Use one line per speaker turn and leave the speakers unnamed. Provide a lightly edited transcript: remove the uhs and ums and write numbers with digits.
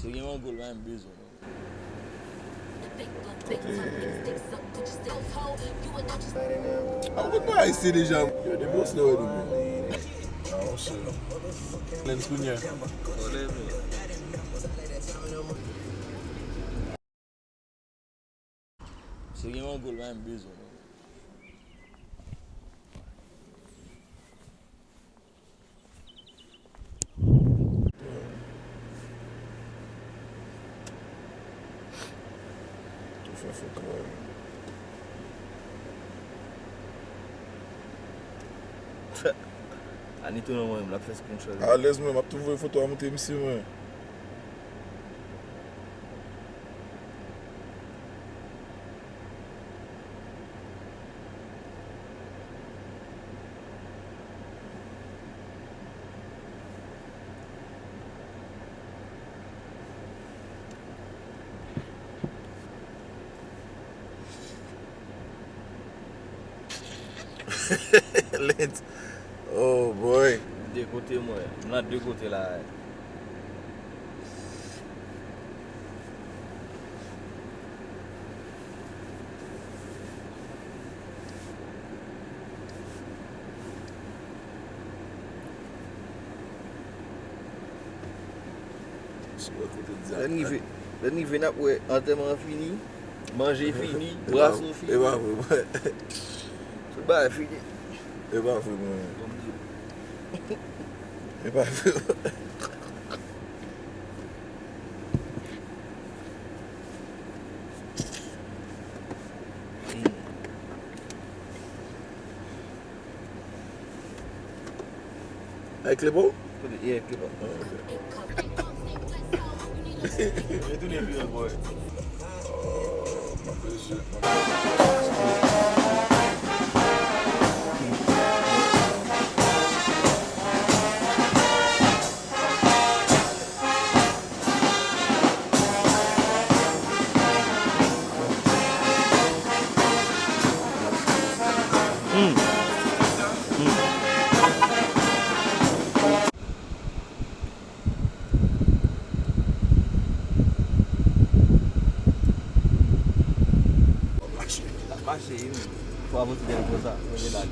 Se gen yon gol mwen bezon.
Ah, wou nou a isi deja? Yo, de boss nou e di men. Ah, ou se. Lens kounya.
Olè men. Se gen yon gol mwen bezon.
Tou fè fè kwa.
Ani tou nan mwen la fè screenshot.
A lez men, map tou vwe foto a mwote misi men. Lens. Oh boy.
De kote mwen. Mwen de kote la. Den ni ven ap wè anterman fini, manje fini, braso fini.
E ba fwe mwen.
Sou ba fini.
E ba fwe mwen.
Kom di.
E ba fwe mwen. Ay klepo?
Yeah, keep up. Itu ni video boy.
Oh, my bullshit.
Baixei, foi a música dele coisa, foi verdade.